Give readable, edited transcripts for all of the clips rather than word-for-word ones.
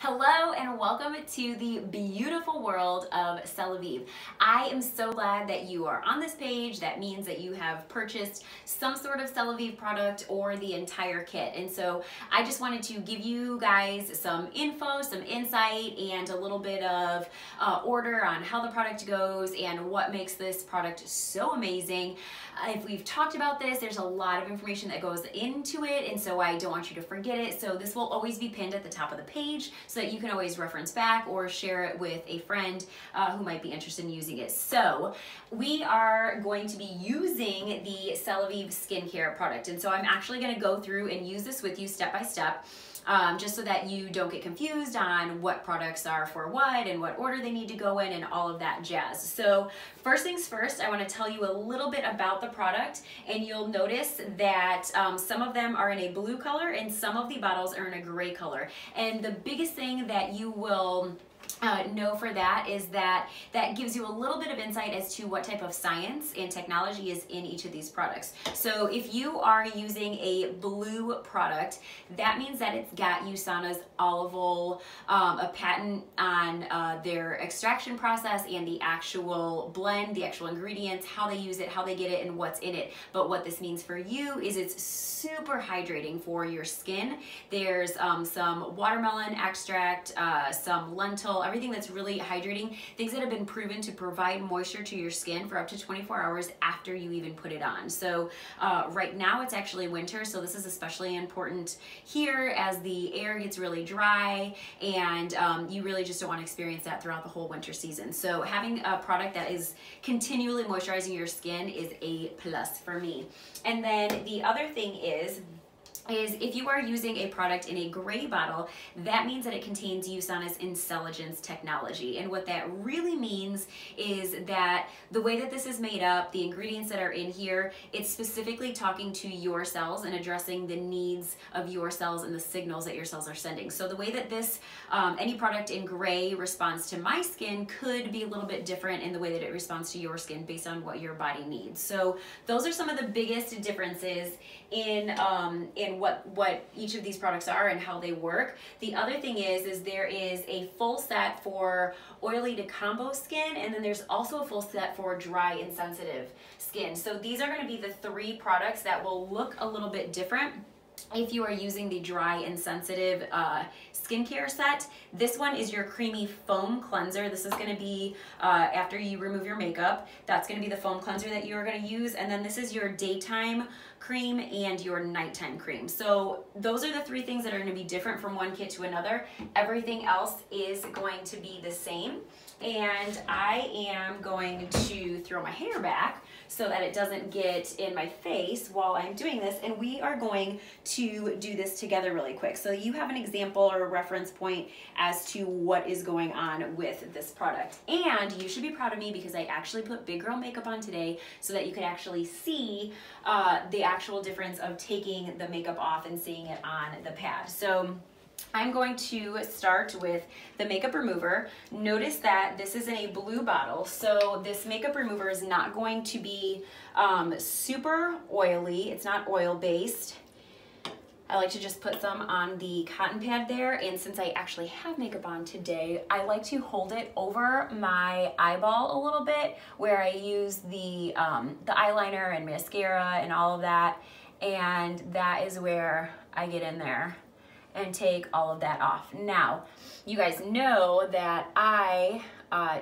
Hello and welcome to the beautiful world of Celavive. I am so glad that you are on this page. That means that you have purchased some sort of Celavive product or the entire kit. And so I just wanted to give you guys some info, some insight, and a little bit of order on how the product goes and what makes this product so amazing. If we've talked about this, there's a lot of information that goes into it, and so I don't want you to forget it. So this will always be pinned at the top of the page so that you can always reference back or share it with a friend who might be interested in using it. So we are going to be using the Celavive skincare product, and so I'm actually going to go through and use this with you step by step. Just so that you don't get confused on what products are for what and what order they need to go in and all of that jazz. So first things first, I want to tell you a little bit about the product, and you'll notice that some of them are in a blue color and some of the bottles are in a gray color. And the biggest thing that you will know for that is that gives you a little bit of insight as to what type of science and technology is in each of these products. So if you are using a blue product, that means that it's got USANA's olive oil, a patent on their extraction process and the actual blend, the actual ingredients, how they use it, how they get it, and what's in it. But what this means for you is it's super hydrating for your skin. There's some watermelon extract, some lentil, everything that's really hydrating, things that have been proven to provide moisture to your skin for up to 24 hours after you even put it on. So right now it's actually winter, so this is especially important here as the air gets really dry, and you really just don't want to experience that throughout the whole winter season. So having a product that is continually moisturizing your skin is a plus for me. And then the other thing is if you are using a product in a gray bottle, that means that it contains USANA's intelligence technology. And what that really means is that the way that this is made up, the ingredients that are in here, it's specifically talking to your cells and addressing the needs of your cells and the signals that your cells are sending. So the way that this, any product in gray responds to my skin could be a little bit different in the way that it responds to your skin based on what your body needs. So those are some of the biggest differences in what each of these products are and how they work. The other thing is there is a full set for oily to combo skin, and then there's also a full set for dry and sensitive skin. So these are going to be the three products that will look a little bit different if you are using the dry and sensitive skincare set. This one is your creamy foam cleanser. This is going to be after you remove your makeup. That's going to be the foam cleanser that you are going to use. And then this is your daytime cream and your nighttime cream. So those are the three things that are going to be different from one kit to another. Everything else is going to be the same. And I am going to throw my hair back so that it doesn't get in my face while I'm doing this, and we are going to do this together really quick. So you have an example or a reference point as to what is going on with this product. And you should be proud of me because I actually put big girl makeup on today so that you could actually see the actual difference of taking the makeup off and seeing it on the pad. So I'm going to start with the makeup remover. Notice that this is in a blue bottle, so this makeup remover is not going to be super oily. It's not oil based. I like to just put some on the cotton pad there, and since I actually have makeup on today, I like to hold it over my eyeball a little bit where I use the eyeliner and mascara and all of that, and that is where I get in there and take all of that off. Now, you guys know that I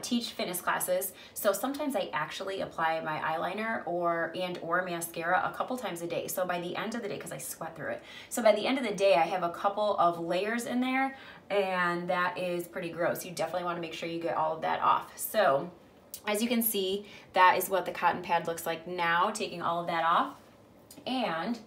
teach fitness classes, so sometimes I actually apply my eyeliner or mascara a couple times a day. So by the end of the day, because I sweat through it, so by the end of the day I have a couple of layers in there, and that is pretty gross. You definitely want to make sure you get all of that off. So as you can see, that is what the cotton pad looks like now, taking all of that off. And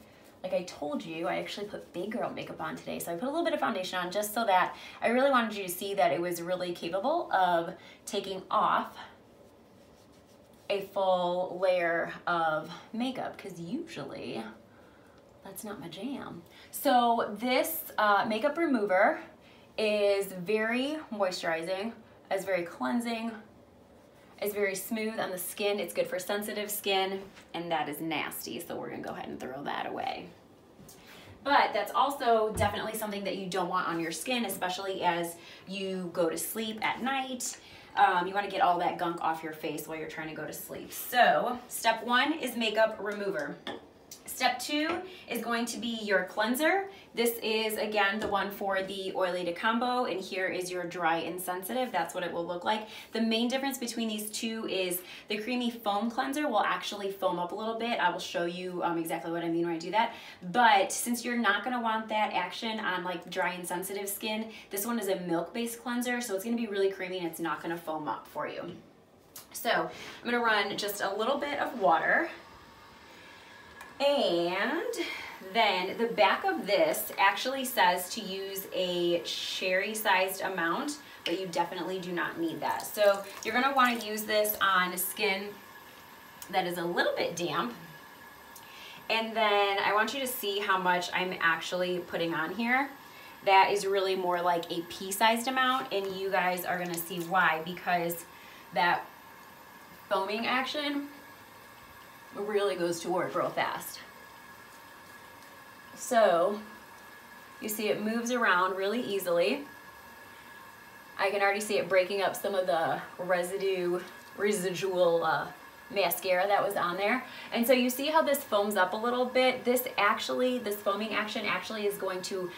like I told you, I actually put big girl makeup on today, so I put a little bit of foundation on just so that I really wanted you to see that it was really capable of taking off a full layer of makeup, because usually that's not my jam. So this makeup remover is very moisturizing, is very cleansing, is very smooth on the skin. It's good for sensitive skin, and that is nasty, so we're gonna go ahead and throw that away. But that's also definitely something that you don't want on your skin, especially as you go to sleep at night. You want to get all that gunk off your face while you're trying to go to sleep. So step 1 is makeup remover. Step 2 is going to be your cleanser. This is, again, the one for the oily to combo, and here is your dry and sensitive. That's what it will look like. The main difference between these two is the creamy foam cleanser will actually foam up a little bit. I will show you exactly what I mean when I do that. But since you're not going to want that action on like dry and sensitive skin, this one is a milk-based cleanser, so it's going to be really creamy and it's not going to foam up for you. So I'm going to run just a little bit of water. And then the back of this actually says to use a cherry-sized amount, but you definitely do not need that. So you're going to want to use this on skin that is a little bit damp. And then I want you to see how much I'm actually putting on here. That is really more like a pea-sized amount, and you guys are going to see why, because that foaming action really goes to work real fast. So you see it moves around really easily. I can already see it breaking up some of the residual mascara that was on there. And so you see how this foams up a little bit. This foaming action actually is going to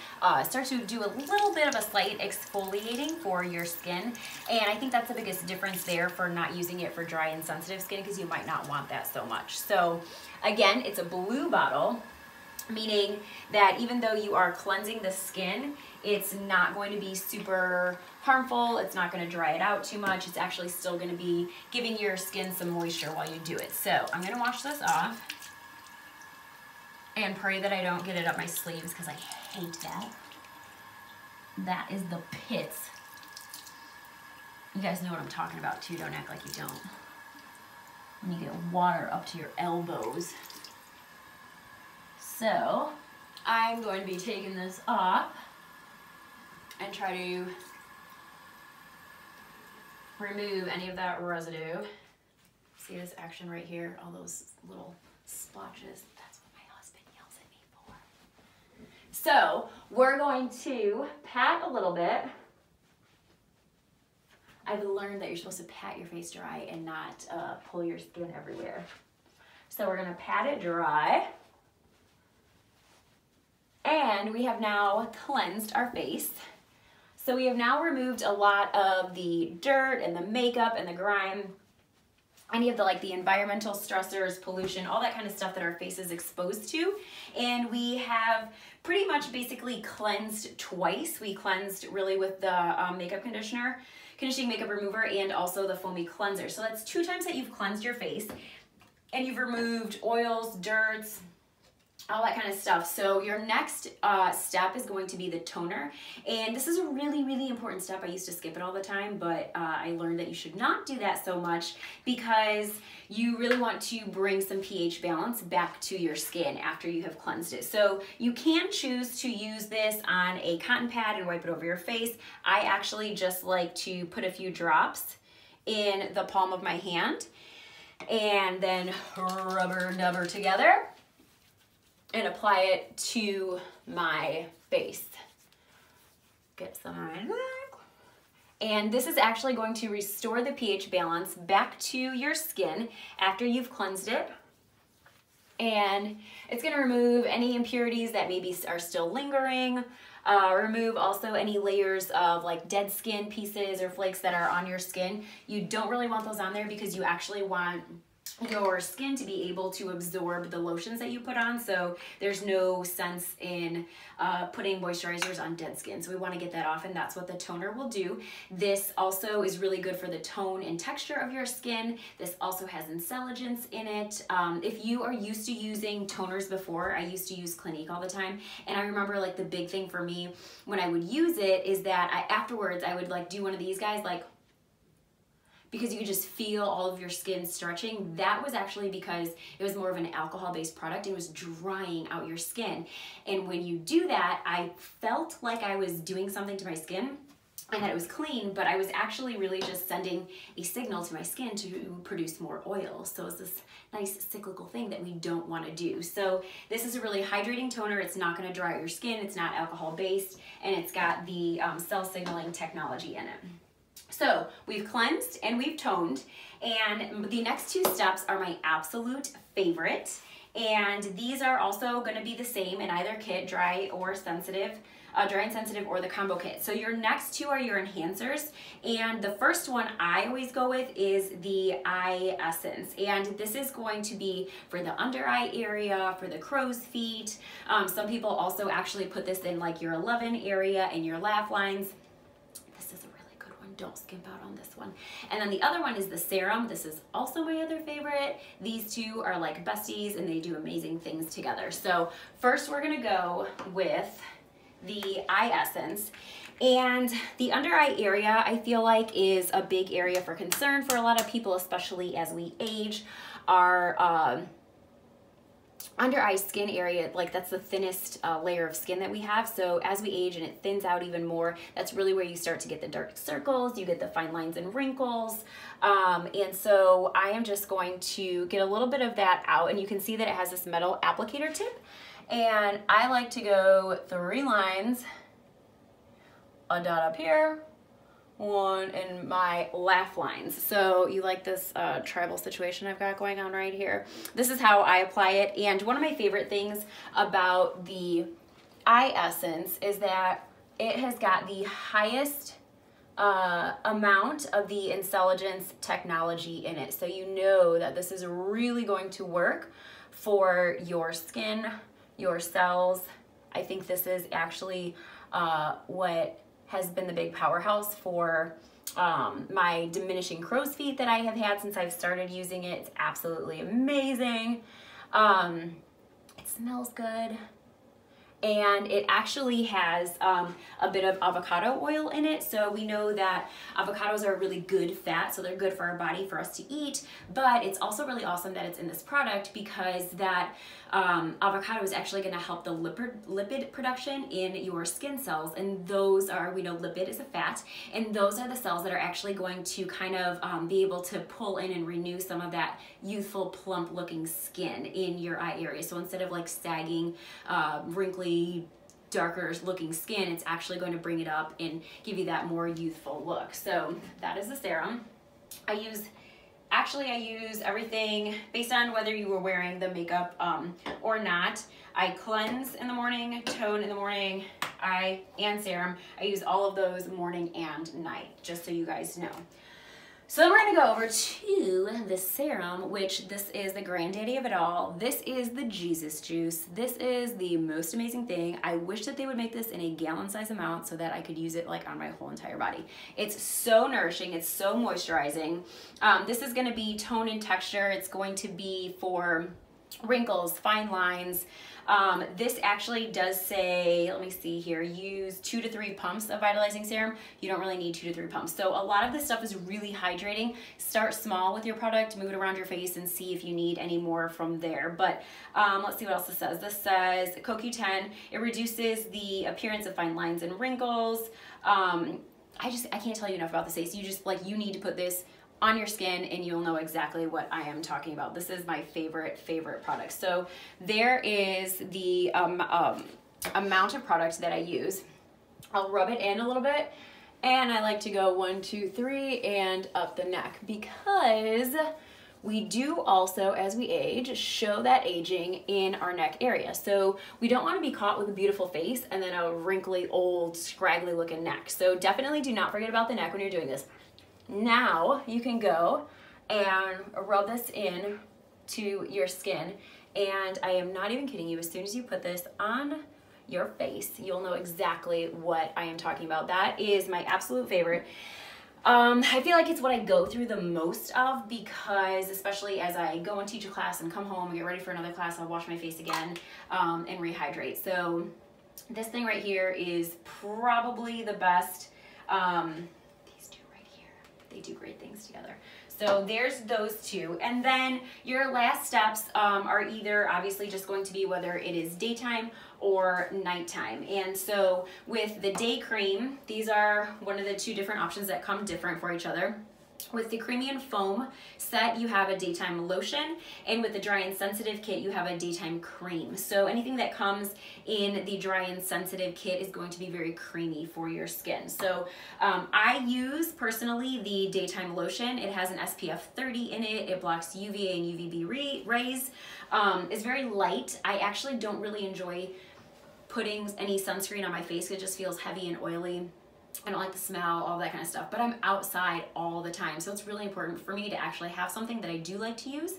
start to do a little bit of a slight exfoliating for your skin. And I think that's the biggest difference there for not using it for dry and sensitive skin, because you might not want that so much. So again, it's a blue bottle, meaning that even though you are cleansing the skin, it's not going to be super harmful. It's not going to dry it out too much. It's actually still going to be giving your skin some moisture while you do it. So I'm going to wash this off and pray that I don't get it up my sleeves, because I hate that. That is the pits. You guys know what I'm talking about too. Don't act like you don't. When you get water up to your elbows. So I'm going to be taking this off and try to remove any of that residue. See this action right here? All those little splotches. That's what my husband yells at me for. So we're going to pat a little bit. I've learned that you're supposed to pat your face dry and not pull your skin everywhere. So we're going to pat it dry. And we have now cleansed our face. So we have now removed a lot of the dirt and the makeup and the grime, any of the environmental stressors, pollution, all that kind of stuff that our face is exposed to. And we have pretty much basically cleansed twice. We cleansed really with the makeup conditioner, conditioning makeup remover, and also the foamy cleanser. So that's 2 times that you've cleansed your face, and you've removed oils, dirts, all that kind of stuff. So your next step is going to be the toner. And this is a really, really important step. I used to skip it all the time, but I learned that you should not do that so much, because you really want to bring some pH balance back to your skin after you have cleansed it. So you can choose to use this on a cotton pad and wipe it over your face. I actually just like to put a few drops in the palm of my hand and then rubber-dubber together and apply it to my face. Get some right there. And this is actually going to restore the pH balance back to your skin after you've cleansed it. And it's gonna remove any impurities that maybe are still lingering, remove also any layers of dead skin pieces or flakes that are on your skin. You don't really want those on there, because you actually want your skin to be able to absorb the lotions that you put on, so there's no sense in putting moisturizers on dead skin. So we want to get that off, and that's what the toner will do. This also is really good for the tone and texture of your skin. This also has intelligence in it. If you are used to using toners before, I used to use Clinique all the time, and I remember the big thing for me when I would use it is that afterwards I would do one of these guys, because you could just feel all of your skin stretching. That was actually because it was more of an alcohol-based product. It was drying out your skin. And when you do that, I felt like I was doing something to my skin, and that it was clean, but I was actually really just sending a signal to my skin to produce more oil. So it's this nice cyclical thing that we don't want to do. So this is a really hydrating toner. It's not going to dry out your skin. It's not alcohol based, and it's got the cell signaling technology in it. So we've cleansed and we've toned, and the next two steps are my absolute favorite. And these are also going to be the same in either kit, dry or sensitive. Dry and sensitive, or the combo kit. So your next two are your enhancers, and the first one I always go with is the eye essence, and this is going to be for the under eye area, for the crow's feet. Some people also actually put this in like your 11 area and your laugh lines. This is a really good one. Don't skimp out on this one. And then the other one is the serum. This is also my other favorite. These two are like besties, and they do amazing things together. So first we're gonna go with the eye essence. And the under eye area, I feel like, is a big area for concern for a lot of people, especially as we age. Our under eye skin area, like that's the thinnest layer of skin that we have. So as we age and it thins out even more, that's really where you start to get the dark circles, you get the fine lines and wrinkles. And so I am just going to get a little bit of that out, and you can see that it has this metal applicator tip. And I like to go 3 lines, a dot up here, one in my laugh lines. So you like this tribal situation I've got going on right here. This is how I apply it. And one of my favorite things about the eye essence is that it has got the highest amount of the intelligence technology in it. So you know that this is really going to work for your skin, your cells. I think this is actually what has been the big powerhouse for my diminishing crow's feet that I have had since I've started using it. It's absolutely amazing. It smells good. And it actually has a bit of avocado oil in it. So we know that avocados are a really good fat, so they're good for our body for us to eat. But it's also really awesome that it's in this product, because that avocado is actually going to help the lipid production in your skin cells. And those are, we know lipid is a fat, and those are the cells that are actually going to kind of be able to pull in and renew some of that youthful, plump looking skin in your eye area. So instead of like sagging, wrinkly, darker looking skin, it's actually going to bring it up and give you that more youthful look. So that is the serum. I use everything based on whether you were wearing the makeup or not. I cleanse in the morning, tone in the morning, eye and serum. I use all of those morning and night, just so you guys know. So then we're going to go over to the serum, which this is the granddaddy of it all. This is the Jesus juice. This is the most amazing thing. I wish that they would make this in a gallon size amount so that I could use it like on my whole entire body. It's so nourishing. It's so moisturizing. This is going to be tone and texture. It's going to be for wrinkles, fine lines. This actually does say, let me see here, use 2 to 3 pumps of vitalizing serum. You don't really need 2 to 3 pumps. So a lot of this stuff is really hydrating. Start small with your product, move it around your face, and see if you need any more from there. But let's see what else this says. This says CoQ10. It reduces the appearance of fine lines and wrinkles. I can't tell you enough about this taste. You need to put this on your skin and you'll know exactly what I am talking about. This is my favorite product. So there is the amount of product that I use. I'll rub it in a little bit, and I like to go 1, 2, 3 and up the neck, because we do also, as we age, show that aging in our neck area. So we don't want to be caught with a beautiful face and then a wrinkly, old, scraggly looking neck. So definitely do not forget about the neck when you're doing this. Now you can go and rub this in to your skin, and I am not even kidding you, as soon as you put this on your face, you'll know exactly what I am talking about. That is my absolute favorite. I feel like it's what I go through the most of, because especially as I go and teach a class and come home and get ready for another class, I'll wash my face again and rehydrate. So this thing right here is probably the best. These two right here, they do great things together. So there's those two. And then your last steps are either obviously just going to be whether it is daytime or nighttime. And so with the day cream, these are one of the two different options that come different for each other. With the Creamy and Foam set, you have a daytime lotion, and with the Dry and Sensitive kit, you have a daytime cream. So anything that comes in the Dry and Sensitive kit is going to be very creamy for your skin. So I use personally the daytime lotion. It has an SPF 30 in it. It blocks UVA and UVB rays. It's very light. I actually don't really enjoy putting any sunscreen on my face. It just feels heavy and oily. I don't like the smell, all that kind of stuff, but I'm outside all the time. So it's really important for me to actually have something that I do like to use.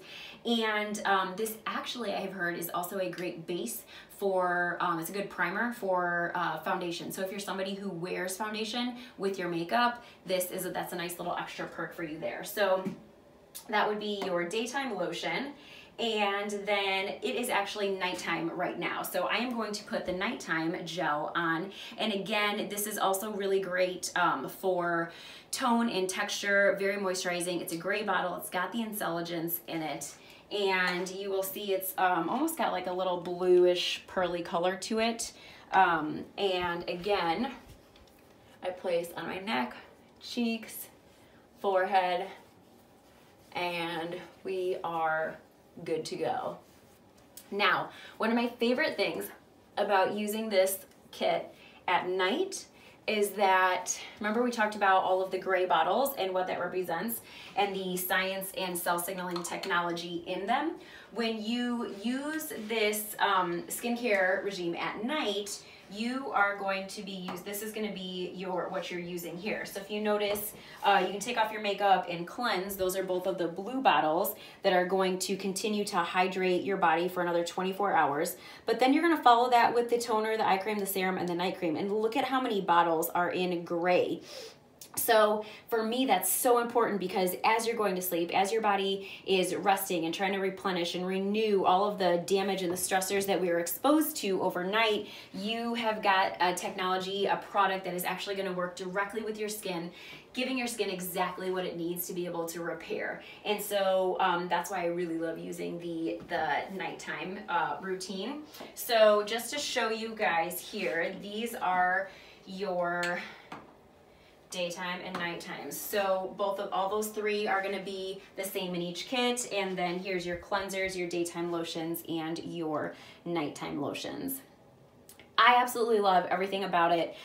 And this actually, I have heard, is also a great base for, it's a good primer for foundation. So if you're somebody who wears foundation with your makeup, that's a nice little extra perk for you there. So that would be your daytime lotion. And then it is actually nighttime right now. So I am going to put the nighttime gel on. And again, this is also really great for tone and texture, very moisturizing. It's a gray bottle. It's got the intelligence in it. And you will see it's almost got like a little bluish pearly color to it. And again, I place on my neck, cheeks, forehead, and we are good to go. Now, one of my favorite things about using this kit at night is that, remember we talked about all of the gray bottles and what that represents and the science and cell signaling technology in them. When you use this skincare regime at night, you are going to be this is going to be what you're using here. So if you notice, you can take off your makeup and cleanse. Those are both of the blue bottles that are going to continue to hydrate your body for another 24 hours. But then you're going to follow that with the toner, the eye cream, the serum, and the night cream. And look at how many bottles are in gray. So for me, that's so important because as you're going to sleep, as your body is resting and trying to replenish and renew all of the damage and the stressors that we are exposed to overnight, you have got a technology, a product that is actually going to work directly with your skin, giving your skin exactly what it needs to be able to repair. And so that's why I really love using the nighttime routine. So just to show you guys here, these are your daytime and nighttime. So all those three are going to be the same in each kit. And then here's your cleansers, your daytime lotions, and your nighttime lotions. I absolutely love everything about it.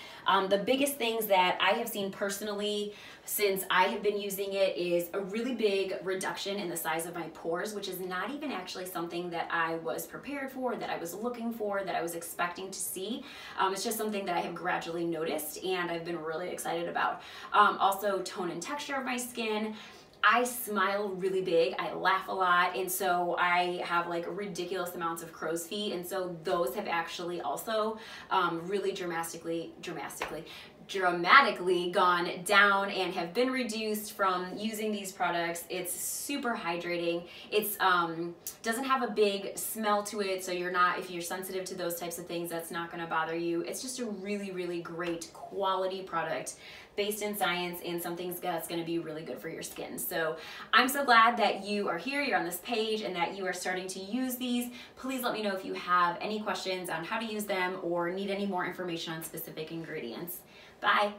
The biggest things that I have seen personally since I have been using it is a really big reduction in the size of my pores, which is not even actually something that I was prepared for, that I was looking for, that I was expecting to see. It's just something that I have gradually noticed and I've been really excited about. Also, tone and texture of my skin. I smile really big, I laugh a lot, and so I have like ridiculous amounts of crow's feet, and so those have actually also really dramatically gone down and have been reduced from using these products. It's super hydrating. It's doesn't have a big smell to it, so if you're sensitive to those types of things, that's not going to bother you. It's just a really, really great quality product based in science and something that's going to be really good for your skin. So I'm so glad that you are here, you're on this page, and that you are starting to use these. Please let me know if you have any questions on how to use them or need any more information on specific ingredients. Bye.